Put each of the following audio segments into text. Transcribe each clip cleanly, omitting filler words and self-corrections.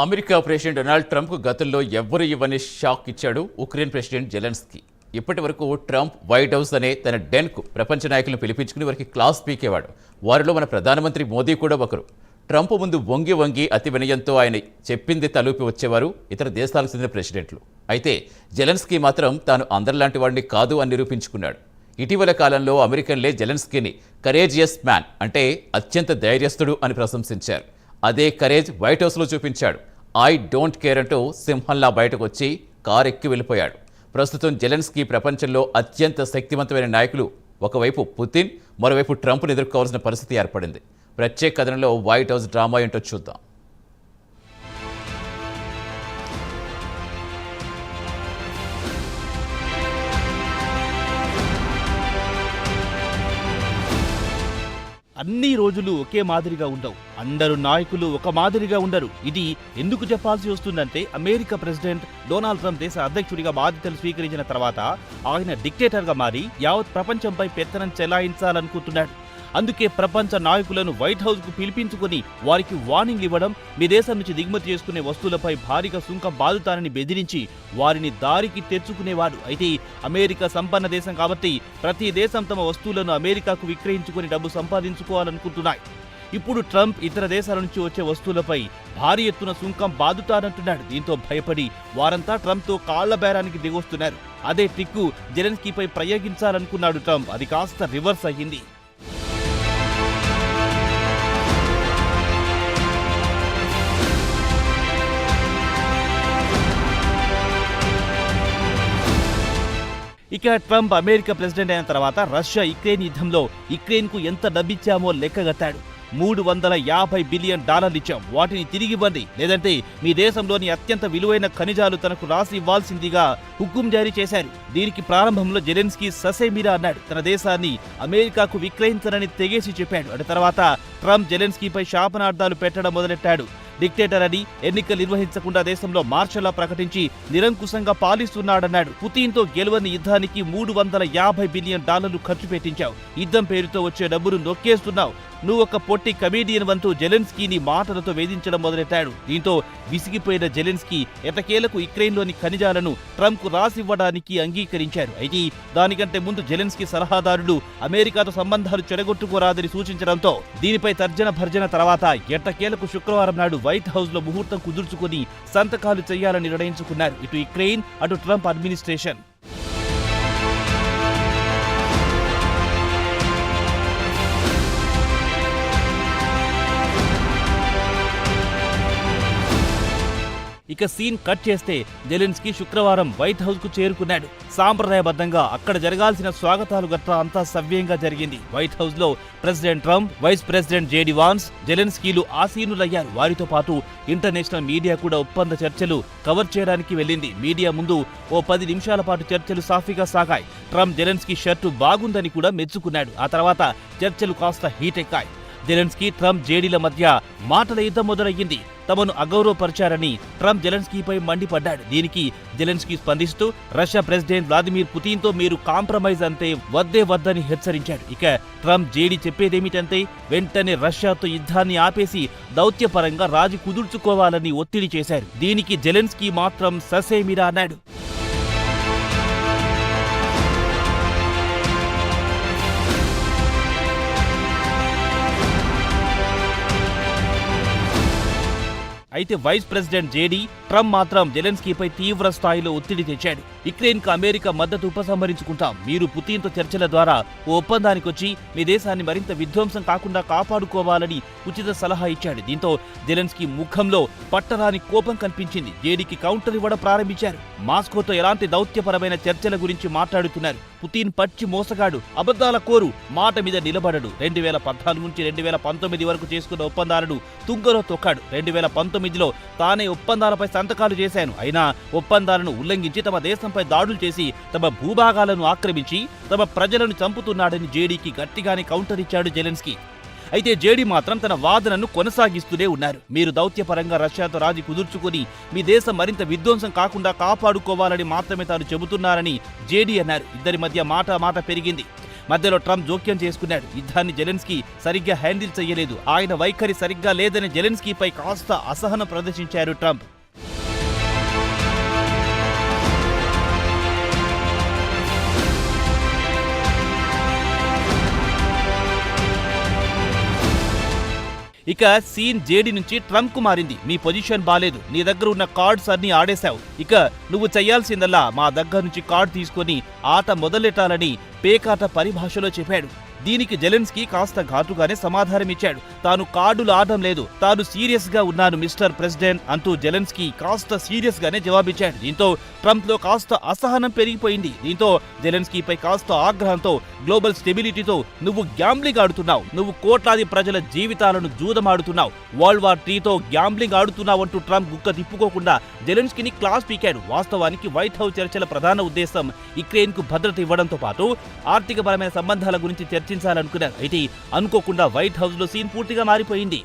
America president Donald Trump గతంలో ఎవ్వరూ ఇవ్వని షాక్ ఇచ్చాడు ఉక్రెయిన్ ప్రెసిడెంట్ జెలెన్స్కీ. ఇప్పటి వరకు ట్రంప్ వైట్ హౌస్ అనే తన డెన్కు ప్రపంచ నాయకులను పిలిపించుకుని వారికి క్లాస్ పీకేవాడు. వారిలో మన ప్రధానమంత్రి మోదీ కూడా ఒకరు. ట్రంప్ ముందు వంగి వంగి అతి వినయంతో ఆయన చెప్పింది తలూపి వచ్చేవారు ఇతర దేశాలకు చెందిన ప్రెసిడెంట్లు. అయితే జెలెన్స్కీ మాత్రం తాను అందరిలాంటి వాడిని కాదు అని నిరూపించుకున్నాడు. ఇటీవల కాలంలో అమెరికన్లే జెలెన్స్కీని కరేజియస్ మ్యాన్ అంటే అత్యంత ధైర్యస్తుడు అని ప్రశంసించారు. అదే కరేజ్ వైట్ హౌస్లో చూపించాడు. ఐ డోంట్ కేర్ అంటూ సింహంలా బయటకు వచ్చి కారెక్కి వెళ్ళిపోయాడు. ప్రస్తుతం జెలెన్స్కీ ప్రపంచంలో అత్యంత శక్తివంతమైన నాయకులు ఒకవైపు పుతిన్, మరోవైపు ట్రంప్ను ఎదుర్కోవాల్సిన పరిస్థితి ఏర్పడింది. ప్రత్యేక కథనంలో వైట్ హౌస్ డ్రామా ఏంటో చూద్దాం. అన్ని రోజులు ఒకే మాదిరిగా ఉండవు. అందరు నాయకులు ఒక మాదిరిగా ఉండరు. ఇది ఎందుకు చెప్పాల్సి వస్తుందంటే అమెరికా ప్రెసిడెంట్ డొనాల్డ్ ట్రంప్ దేశ అధ్యక్షుడిగా బాధ్యతలు స్వీకరించిన తర్వాత ఆయన డిక్టేటర్గా మారి యావత్ ప్రపంచంపై పెత్తనం చెలాయించాలనుకుంటున్నాడు. అందుకే ప్రపంచ నాయకులను వైట్ హౌస్ కు పిలిపించుకుని వారికి వార్నింగ్ ఇవ్వడం, మీ దేశం నుంచి దిగుమతి చేసుకునే వస్తువులపై భారీగా సుంకం బాదుతారని బెదిరించి వారిని దారికి తెచ్చుకునేవాడు. అయితే అమెరికా సంపన్న దేశం కాబట్టి ప్రతి దేశం తమ వస్తువులను అమెరికాకు విక్రయించుకుని డబ్బు సంపాదించుకోవాలనుకుంటున్నాయి. ఇప్పుడు ట్రంప్ ఇతర దేశాల నుంచి వచ్చే వస్తువులపై భారీ ఎత్తున సుంకం బాదుతారంటున్నాడు. దీంతో భయపడి వారంతా ట్రంప్తో కాళ్ల బేరానికి దిగొస్తున్నారు. అదే ట్రిక్కు జెలెన్స్కీపై ప్రయోగించాలనుకున్నాడు ట్రంప్. అది కాస్త రివర్స్ అయ్యింది. ఇక ట్రంప్ అమెరికా ప్రెసిడెంట్ అయిన తర్వాత రష్యా యుక్రెయిన్ యుద్ధంలో యుక్రెయిన్కు ఎంత డబ్బిచ్చామో లెక్కగట్టాడు. $350 బిలియన్ ఇచ్చాం, వాటిని తిరిగివ్వండి, లేదంటే మీ దేశంలోని అత్యంత విలువైన ఖనిజాలు తనకు రాసి ఇవ్వాల్సిందిగా హుకుం జారీ చేశారు. దీనికి ప్రారంభంలో జెలెన్స్కీ ససేమిరా అన్నాడు. తన దేశాన్ని అమెరికాకు విక్రయించనని తెగేసి చెప్పాడు. అటు తర్వాత ట్రంప్ జెలెన్స్కీపై శాపనార్థాలు పెట్టడం మొదలెట్టాడు. డిక్టేటర్ అని, ఎన్నికలు నిర్వహించకుండా దేశంలో మార్షల్లా ప్రకటించి నిరంకుశంగా పాలిస్తున్నాడన్నాడు. పుతిన్తో గెలవని యుద్ధానికి $350 బిలియన్ ఖర్చు పెట్టించావు. యుద్ధం పేరుతో వచ్చే డబ్బును నొక్కేస్తున్నావు. నువ్వు ఒక పొట్టి కమేడియన్ వంతు జెలెన్స్కీని మాటలతో వేధించడం మొదలెట్టాడు. దీంతో విసిగిపోయిన జెలెన్స్కీ ఎటకేలకు యుక్రెయిన్లోని ఖనిజాలను ట్రంప్కు రాసివ్వడానికి అంగీకరించారు. అయితే దానికంటే ముందు జెలెన్స్కీ సలహాదారుడు అమెరికాతో సంబంధాలు చెడగొట్టుకోరాదని సూచించడంతో దీనిపై తర్జన భర్జన తర్వాత ఎట్టకేలకు శుక్రవారం నాడు వైట్ హౌస్ లో ముహూర్తం కుదుర్చుకుని సంతకాలు చేయాలని నిర్ణయించుకున్నారు ఇటు యుక్రెయిన్, అటు ట్రంప్ అడ్మినిస్ట్రేషన్. ఇక సీన్ కట్ చేస్తే జెలెన్స్కీ శుక్రవారం వైట్ హౌస్ కు చేరుకున్నాడు. సాంప్రదాయబద్ధంగా అక్కడ జరగాల్సిన స్వాగతాలు గట్రా అంతా సవ్యంగా జరిగింది. వైట్ హౌస్ లో president Trump, vice president JD Vance, జెలెన్స్కీలు ఆసీనులయ్యారు. వారితో పాటు ఇంటర్నేషనల్ మీడియా కూడా ఒప్పంద చర్చలు కవర్ చేయడానికి వెళ్ళింది. మీడియా ముందు ఓ 10 నిమిషాల పాటు చర్చలు సాఫీగా సాగాయి. ట్రంప్ జెలెన్స్కీ షర్టు బాగుందని కూడా మెచ్చుకున్నాడు. ఆ తర్వాత చర్చలు కాస్త హీట్ ఎక్కాయి. జెలెన్స్కీ, ట్రంప్, జేడీల మధ్య మాటల యుద్ధం మొదలయ్యింది. తమను అగౌరవపరిచారని ట్రంప్ జెలెన్స్కీపై మండిపడ్డాడు. దీనికి జెలెన్స్కీ స్పందిస్తూ రష్యా ప్రెసిడెంట్ వ్లాదిమిర్ పుతిన్తో మీరు కాంప్రమైజ్ అంతే వద్దే వద్దని హెచ్చరించాడు. ఇక ట్రంప్, జేడీ చెప్పేదేమిటంటే వెంటనే రష్యాతో యుద్ధాన్ని ఆపేసి దౌత్యపరంగా రాజీ కుదుర్చుకోవాలని ఒత్తిడి చేశారు. దీనికి జెలెన్స్కీ మాత్రం ససేమిరా అన్నాడు. అయితే వైస్ ప్రెసిడెంట్ జేడీ ట్రంప్ మాత్రం జెలెన్స్కీపై తీవ్ర స్థాయిలో ఒత్తిడి తెచ్చాడు. యుక్రెయిన్కు అమెరికా మద్దతు ఉపసంహరించుకుంటాం, మీరు పుతిన్తో చర్చల ద్వారా ఓ ఒప్పందానికొచ్చి మీ దేశాన్ని మరింత విధ్వంసం కాకుండా కాపాడుకోవాలని ఉచిత సలహా ఇచ్చాడు. దీంతో జెలెన్స్కీ ముఖంలో పట్టరాని కోపం కనిపించింది. జేడీకి కౌంటర్ ఇవ్వడం ప్రారంభించారు. మాస్కోతో ఎలాంటి దౌత్యపరమైన చర్చల గురించి మాట్లాడుతున్నారు. పుతిన్ పచ్చి మోసగాడు, అబద్ధాల కోరు, మాట మీద నిలబడడు. 2014 నుంచి 2019 వరకు చేసుకున్న ఒప్పందాలను తుంగలో తొక్కాడు. 2019లో తానే ఒప్పందాలపై సంతకాలు చేశాను, అయినా ఒప్పందాలను ఉల్లంఘించి తమ దేశంపై దాడులు చేసి తమ భూభాగాలను ఆక్రమించి తమ ప్రజలను చంపుతున్నాడని జేడీకి గట్టిగానే కౌంటర్ ఇచ్చాడు జెలెన్స్కీ. అయితే జేడీ మాత్రం తన వాదనను కొనసాగిస్తూనే ఉన్నారు. మీరు దౌత్యపరంగా రష్యాతో రాజీ కుదుర్చుకుని మీ దేశం మరింత విధ్వంసం కాకుండా కాపాడుకోవాలని మాత్రమే తాను చెబుతున్నారని జేడీ అన్నారు. ఇద్దరి మధ్య మాట పెరిగింది. మధ్యలో ట్రంప్ జోక్యం చేసుకున్నాడు. యుద్ధాన్ని జెలెన్స్కీ సరిగ్గా హ్యాండిల్ చేయలేదు, ఆయన వైఖరి సరిగ్గా లేదని జెలెన్స్కీపై కాస్త అసహనం ప్రదర్శించారు ట్రంప్. ఇక సీన్ జేడీ నుంచి ట్రంప్ కు మారింది. మీ పొజిషన్ బాలేదు, నీ దగ్గర ఉన్న కార్డ్స్ అన్ని ఆడేశావు, ఇక నువ్వు చేయాల్సిందల్లా మా దగ్గర నుంచి కార్డ్ తీసుకొని ఆట మొదలెట్టాలని పేకాట పరిభాషలో చెప్పాడు. దీనికి జెలెన్స్కీ కాస్త ఘాటుగానే సమాధానమిచ్చాడు. తాను కార్డులు ఆడడం లేదు, తాను సీరియస్ గా ఉన్నాను మిస్టర్ ప్రెసిడెంట్ అంటూ జెలెన్స్కీ కాస్త సీరియస్ గానే జవాబిచ్చాడు. దీంతో ట్రంప్ లో కాస్త అసహనం పెరిగిపోయింది. దీంతో జెలెన్స్కీపై కాస్త ఆగ్రహంతో గ్లోబల్ స్టెబిలిటీతో నువ్వు గ్యాంబ్లింగ్ ఆడుతున్నావు, నువ్వు కోట్లాది ప్రజల జీవితాలను జూదమాడుతున్నావు, వరల్డ్ వార్ 3తో గ్యాంబ్లింగ్ ఆడుతున్నావంటూ ట్రంప్ గుక్క తిప్పుకోకుండా జెలెన్స్కీని క్లాస్ పీకాడు. వాస్తవానికి వైట్ హౌస్ చర్చల ప్రధాన ఉద్దేశం యుక్రెయిన్ కు భద్రత ఇవ్వడంతో పాటు ఆర్థికపరమైన సంబంధాల గురించి చర్చించాలనుకున్నారు. అయితే అనుకోకుండా వైట్ హౌస్ లో సీన్ పూర్తిగా మారిపోయింది.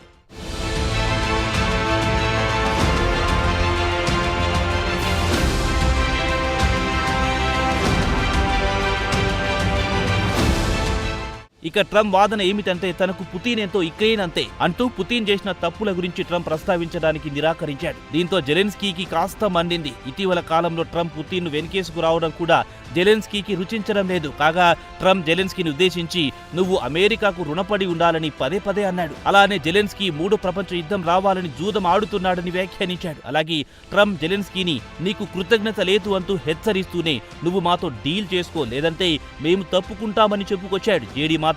ఇక ట్రంప్ వాదన ఏమిటంటే తనకు పుతిన్ ఎంతో యుక్రెయిన్ అంతే అంటూ పుతిన్ చేసిన తప్పుల గురించి ట్రంప్ ప్రస్తావించడానికి నిరాకరించాడు. దీంతో జెలెన్స్కీకి కాస్త మండింది. ఇటీవల కాలంలో ట్రంప్ పుతిన్ ను వెనకేసుకు రావడం కూడా జెలెన్స్కీకి రుచించడం లేదు. కాగా ట్రంప్ జెలెన్స్కీని ఉద్దేశించి నువ్వు అమెరికాకు రుణపడి ఉండాలని పదే పదే అన్నాడు. అలానే జెలెన్స్కీ 3వ ప్రపంచ యుద్ధం రావాలని జూదం ఆడుతున్నాడని వ్యాఖ్యానించాడు. అలాగే ట్రంప్ జెలెన్స్కీని నీకు కృతజ్ఞత లేదు అంటూ హెచ్చరిస్తూనే నువ్వు మాతో డీల్ చేసుకో, లేదంటే మేము తప్పుకుంటామని చెప్పుకొచ్చాడు. జేడీ మాత్రం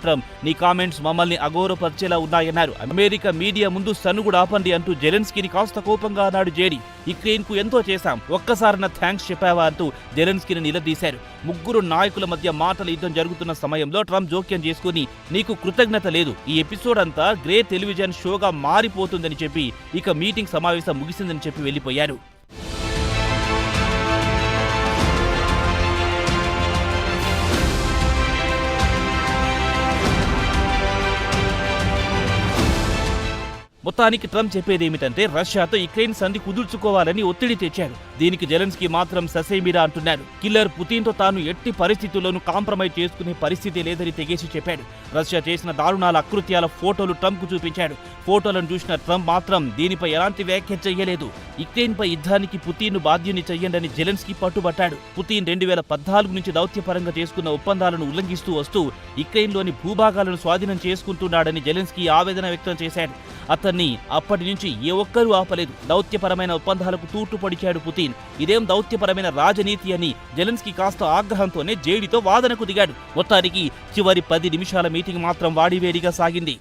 నీ కామెంట్స్ మమ్మల్ని అగౌరవపరిచేలా ఉన్నాయన్నారు. అమెరికా మీడియా ముందు సన్నుగుడు ఆపండి అంటూ జెలెన్స్కీని కాస్త కోపంగా అన్నాడు జేడీ. యుక్రెయిన్ కు ఎంతో చేశాం, ఒక్కసారి థ్యాంక్స్ చెప్పావా అంటూ జెలెన్స్కీని నిలదీశారు. ముగ్గురు నాయకుల మధ్య మాటల యుద్ధం జరుగుతున్న సమయంలో ట్రంప్ జోక్యం చేసుకుని నీకు కృతజ్ఞత లేదు, ఈ ఎపిసోడ్ అంతా గ్రే టెలివిజన్ షోగా మారిపోతుందని చెప్పి ఇక మీటింగ్ సమావేశం ముగిసిందని చెప్పి వెళ్లిపోయారు. మొత్తానికి ట్రంప్ చెప్పేదేమిటంటే రష్యాతో యుక్రెయిన్ సంధి కుదుర్చుకోవాలని ఒత్తిడి తెచ్చాడు. దీనికి జెలెన్స్కీ మాత్రం ససేమిరా అంటున్నాడు. కిల్లర్ పుతిన్తో తాను ఎట్టి పరిస్థితుల్లోనూ కాంప్రమైజ్ చేసుకునే పరిస్థితి లేదని తెగేసి చెప్పాడు. రష్యా చేసిన దారుణాల అకృత్యాల ఫోటోలు ట్రంప్ కు చూపించాడు. ఫోటోలను చూసిన ట్రంప్ మాత్రం దీనిపై ఎలాంటి వ్యాఖ్య చేయలేదు. యుక్రెయిన్ పై యుద్ధానికి పుతిన్ ను బాధ్యుని చెయ్యండని జెలెన్స్కీ పట్టుబట్టాడు. పుతిన్ 2014 నుంచి దౌత్యపరంగా చేసుకున్న ఒప్పందాలను ఉల్లంఘిస్తూ వస్తూ యుక్రెయిన్లోని భూభాగాలను స్వాధీనం చేసుకుంటున్నాడని జెలెన్స్కీ ఆవేదన వ్యక్తం చేశాడు. అతన్ని అప్పటి నుంచి ఏ ఒక్కరూ ఆపలేదు. దౌత్యపరమైన ఒప్పందాలకు తూట్లు పొడిచాడు పుతిన్. ఇదేం దౌత్యపరమైన రాజనీతి అని జెలెన్స్కీ కాస్త ఆగ్రహంతోనే జేడీతో వాదనకు దిగాడు. మొత్తానికి చివరి 10 నిమిషాల మీటింగ్ మాత్రం వాడివేడిగా సాగింది.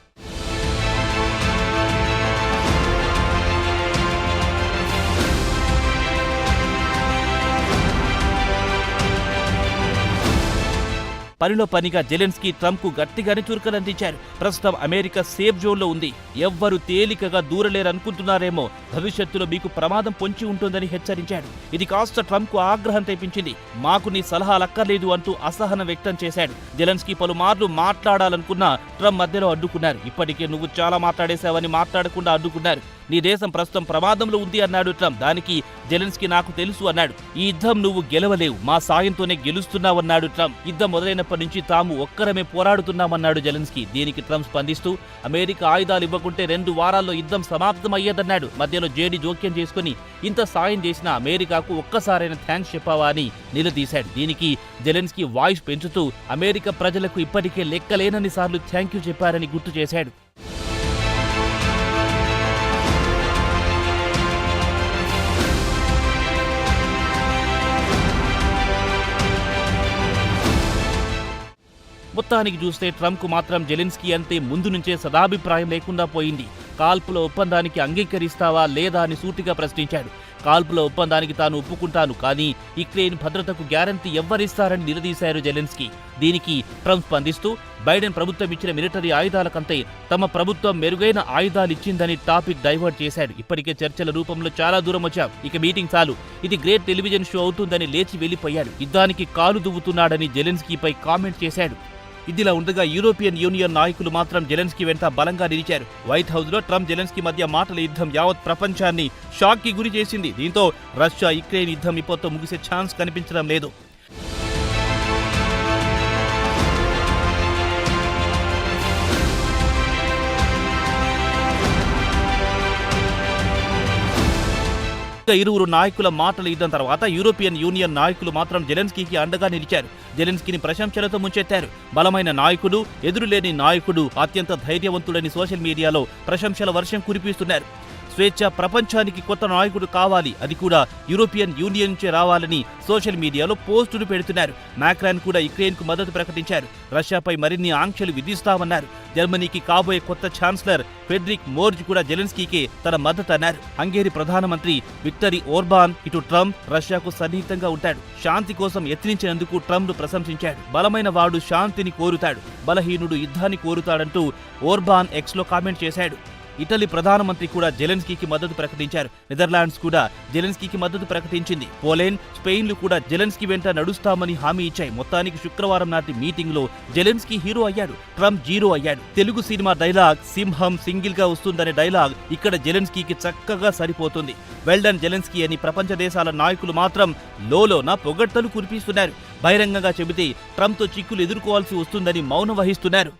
పనిలో పనిగా జెలెన్స్కీ ట్రంప్ కు గట్టిగానే చురుకలందించారు. ప్రస్తుతం అమెరికా సేఫ్ జోన్ లో ఉంది, ఎవ్వరూ తేలికగా దూరలేరనుకుంటున్నారేమో, భవిష్యత్తులో మీకు ప్రమాదం పొంచి ఉంటుందని హెచ్చరించాడు. ఇది కాస్త ట్రంప్ కు ఆగ్రహం తెప్పించింది. మాకు నీ సలహాలక్కర్లేదు అంటూ అసహనం వ్యక్తం చేశాడు. జెలెన్స్కీ పలుమార్లు మాట్లాడాలనుకున్నా ట్రంప్ మధ్యలో అడ్డుకున్నారు. ఇప్పటికే నువ్వు చాలా మాట్లాడేశావని మాట్లాడకుండా అడ్డుకున్నారు. నీ దేశం ప్రస్తుతం ప్రమాదంలో ఉంది అన్నాడు ట్రంప్. దానికి జెలెన్స్కీ నాకు తెలుసు అన్నాడు. ఈ యుద్ధం నువ్వు గెలవలేవు, మా సాయంతోనే గెలుస్తున్నావన్నాడు ట్రంప్. యుద్ధం మొదలైనప్పటి నుంచి తాము ఒక్కరమే పోరాడుతున్నామన్నాడు జెలెన్స్కీ. దీనికి ట్రంప్ స్పందిస్తూ అమెరికా ఆయుధాలు ఇవ్వకుంటే 2 వారాల్లో యుద్ధం సమాప్తమయ్యేదన్నాడు. మధ్యలో జేడీ జోక్యం చేసుకుని ఇంత సాయం చేసిన అమెరికాకు ఒక్కసారైనా థ్యాంక్స్ చెప్పావా అని నిలదీశాడు. దీనికి జెలెన్స్కీ వాయిస్ పెంచుతూ అమెరికా ప్రజలకు ఇప్పటికే లెక్కలేనన్ని సార్లు థ్యాంక్ యూ చెప్పారని గుర్తు చేశాడు. మొత్తానికి చూస్తే ట్రంప్ కు మాత్రం జెలెన్స్కీ అంతే ముందు నుంచే సదాభిప్రాయం లేకుండా పోయింది. కాల్పుల ఒప్పందానికి అంగీకరిస్తావా లేదా అని సూటిగా ప్రశ్నించాడు. కాల్పుల ఒప్పందానికి తాను ఒప్పుకుంటాను, కానీ యుక్రెయిన్ భద్రతకు గ్యారంటీ ఎవ్వరిస్తారని నిలదీశారు జెలెన్స్కీ. దీనికి ట్రంప్ స్పందిస్తూ బైడెన్ ప్రభుత్వం ఇచ్చిన మిలిటరీ ఆయుధాల కంటే తమ ప్రభుత్వం మెరుగైన ఆయుధాలిచ్చిందని టాపిక్ డైవర్ట్ చేశాడు. ఇప్పటికే చర్చల రూపంలో చాలా దూరం వచ్చాం, ఇక మీటింగ్ చాలు, ఇది గ్రేట్ టెలివిజన్ షో అవుతుందని లేచి వెళ్లిపోయాడు. యుద్ధానికి కాలు దువ్వుతున్నాడని జెలెన్స్కీపై కామెంట్ చేశాడు. ఇదిలా ఉండగా యూరోపియన్ యూనియన్ నాయకులు మాత్రం జెలెన్స్కీ వెంట బలంగా నిలిచారు. వైట్ హౌస్ లో ట్రంప్ జెలెన్స్కీ మధ్య మాటల యుద్ధం యావత్ ప్రపంచాన్ని షాక్ కి గురి చేసింది. దీంతో రష్యా యుక్రెయిన్ యుద్ధం ఇప్పటితో ముగిసే ఛాన్స్ కనిపించడం లేదు. ఇరువురు నాయకుల మాటల యుద్ధం తర్వాత యూరోపియన్ యూనియన్ నాయకులు మాత్రం జెలెన్స్కీకి అండగా నిలిచారు. జెలెన్స్కీని ప్రశంసలతో ముంచెత్తారు. బలమైన నాయకుడు, ఎదురులేని నాయకుడు, అత్యంత ధైర్యవంతుడని సోషల్ మీడియాలో ప్రశంసల వర్షం కురిపిస్తున్నారు. స్వేచ్ఛ ప్రపంచానికి కొత్త నాయకుడు కావాలి, అది కూడా యూరోపియన్ యూనియన్ నుంచే రావాలని సోషల్ మీడియాలో పోస్టులు పెడుతున్నారు. మాక్రాన్ కూడా యుక్రెయిన్కు మద్దతు ప్రకటించారు. రష్యాపై మరిన్ని ఆంక్షలు విధిస్తామన్నారు. జర్మనీకి కాబోయే కొత్త ఛాన్సలర్ ఫెడ్రిక్ మోర్జ్ కూడా జెలెన్స్కీకి తన మద్దతు అన్నారు. హంగేరీ ప్రధానమంత్రి విక్టరీ ఓర్బాన్ ఇటు ట్రంప్, రష్యాకు సన్నిహితంగా ఉంటాడు. శాంతి కోసం యత్నించినందుకు ట్రంప్ను ప్రశంసించాడు. బలమైన వాడు శాంతిని కోరుతాడు, బలహీనుడు యుద్ధాన్ని కోరుతాడంటూ ఓర్బాన్ ఎక్స్లో కామెంట్ చేశాడు. ఇటలీ ప్రధానమంత్రి కూడా జెలెన్స్కీకి మద్దతు ప్రకటించారు. నెదర్లాండ్స్ కూడా జెలెన్స్కీకి మద్దతు ప్రకటించింది. పోలాండ్, స్పెయిన్లు కూడా జెలెన్స్కీ వెంట నడుస్తామని హామీ ఇచ్చాయి. మొత్తానికి శుక్రవారం నాటి మీటింగ్లో జెలెన్స్కీ హీరో అయ్యాడు, ట్రంప్ జీరో అయ్యాడు. తెలుగు సినిమా డైలాగ్ సింహం సింగిల్ గా వస్తుందనే డైలాగ్ ఇక్కడ జెలెన్స్కీకి చక్కగా సరిపోతుంది. వెల్డన్ జెలెన్స్కీ అని ప్రపంచ దేశాల నాయకులు మాత్రం లోలోన పొగడ్తలు కురిపిస్తున్నారు. బహిరంగంగా చెబితే ట్రంప్తో చిక్కులు ఎదుర్కోవాల్సి వస్తుందని మౌనం వహిస్తున్నారు.